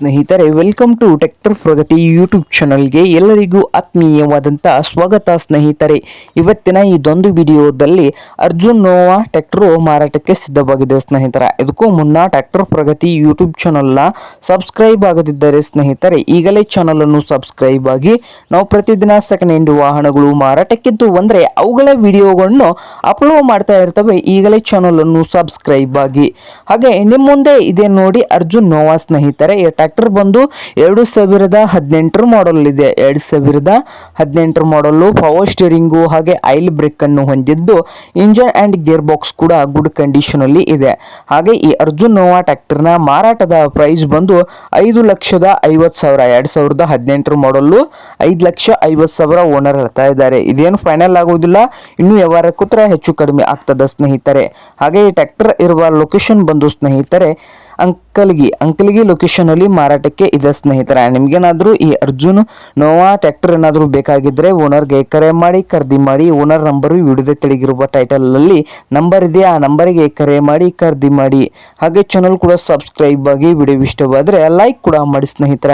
ಸ್ನೇಹಿತರೆ, welcome to tractor Pragati YouTube ಚಾನಲ್ಗೆ ಎಲ್ಲರಿಗೂ ಆತ್ಮೀಯವಾದಂಥ ಸ್ವಾಗತ. ಸ್ನೇಹಿತರೆ, ಇವತ್ತಿನ ಇದೊಂದು ವಿಡಿಯೋದಲ್ಲಿ ಅರ್ಜುನ್ ನೋವಾ ಟ್ರ್ಯಾಕ್ಟರ್ ಮಾರಾಟಕ್ಕೆ ಸಿದ್ಧವಾಗಿದೆ. ಸ್ನೇಹಿತರೆ, ಇದಕ್ಕೂ ಮುನ್ನ ಟ್ರ್ಯಾಕ್ಟರ್ ಪ್ರಗತಿ ಯೂಟ್ಯೂಬ್ ಚಾನಲ್ನ ಸಬ್ಸ್ಕ್ರೈಬ್ ಆಗದಿದ್ದರೆ ಸ್ನೇಹಿತರೆ ಈಗಲೇ ಚಾನಲ್ ಅನ್ನು ಸಬ್ಸ್ಕ್ರೈಬ್ ಆಗಿ. ನಾವು ಪ್ರತಿದಿನ ಸೆಕೆಂಡ್ ಹ್ಯಾಂಡ್ ವಾಹನಗಳು ಮಾರಾಟಕ್ಕಿದ್ದು ಅಂದರೆ ಅವುಗಳ ವಿಡಿಯೋಗಳನ್ನು ಅಪ್ಲೋಡ್ ಮಾಡ್ತಾ ಇರ್ತವೆ. ಈಗಲೇ ಚಾನಲ್ ಅನ್ನು ಸಬ್ಸ್ಕ್ರೈಬ್ ಆಗಿ. ಹಾಗೆ ನಿಮ್ಮ ಮುಂದೆ ಇದೆ ನೋಡಿ ಅರ್ಜುನ್ ನೋವಾ. ಸ್ನೇಹಿತರೆ, ಈ ಟ್ರ್ಯಾಕ್ಟರ್ ಬಂದು 2018 ಮಾಡೆಲ್ ಇದೆ. 2018 ಮಾಡಲು ಪವರ್ ಸ್ಟೀರಿಂಗು ಹಾಗೆ ಆಯಿಲ್ ಬ್ರೇಕ್ ಅನ್ನು ಹೊಂದಿದ್ದು ಇಂಜನ್ ಅಂಡ್ ಗೇರ್ ಬಾಕ್ಸ್ ಕೂಡ ಗುಡ್ ಕಂಡೀಷನ್ ಅಲ್ಲಿ ಇದೆ. ಹಾಗೆ ಈ ಅರ್ಜುನ್ ನೋವಾ ಟ್ರ್ಯಾಕ್ಟರ್ ನ ಮಾರಾಟದ ಪ್ರೈಸ್ ಬಂದು 5,50,000. 2018 ಮಾಡಲು 5,50,000 ಓನರ್ ಹೇಳ್ತಾ ಇದ್ದಾರೆ. ಇದೇನು ಫೈನಲ್ ಆಗುವುದಿಲ್ಲ, ಇನ್ನು ವ್ಯವಹಾರ ಕೂತ್ರೆ ಹೆಚ್ಚು ಕಡಿಮೆ ಆಗ್ತದೆ ಸ್ನೇಹಿತರೆ. ಹಾಗೆ ಈ ಟ್ರ್ಯಾಕ್ಟರ್ ಇರುವ ಲೊಕೇಶನ್ ಬಂದು ಸ್ನೇಹಿತರೆ ಅಂಕಲ್ಗಿ ಲೊಕೇಶನ್ ಅಲ್ಲಿ ಮಾರಾಟಕ್ಕೆ ಇದೆ. ಸ್ನೇಹಿತರೆ, ನಿಮ್ಗೇನಾದ್ರೂ ಈ ಅರ್ಜುನ್ ನೋವಾ ಟ್ರ್ಯಾಕ್ಟರ್ ಏನಾದರೂ ಬೇಕಾಗಿದ್ರೆ ಓನರ್ಗೆ ಕರೆ ಮಾಡಿ ಖರೀದಿ ಮಾಡಿ. ಓನರ್ ನಂಬರ್ ವಿಡಿಯೋದ ತೆಳಗಿರುವ ಟೈಟಲ್ ಅಲ್ಲಿ ನಂಬರ್ ಇದೆ, ಆ ನಂಬರ್ಗೆ ಕರೆ ಮಾಡಿ ಖರೀದಿ ಮಾಡಿ. ಹಾಗೆ ಚಾನಲ್ ಕೂಡ ಸಬ್ಸ್ಕ್ರೈಬ್ ಆಗಿ. ವಿಡಿಯೋ ಇಷ್ಟವಾದರೆ ಲೈಕ್ ಕೂಡ ಮಾಡಿ ಸ್ನೇಹಿತರೆ.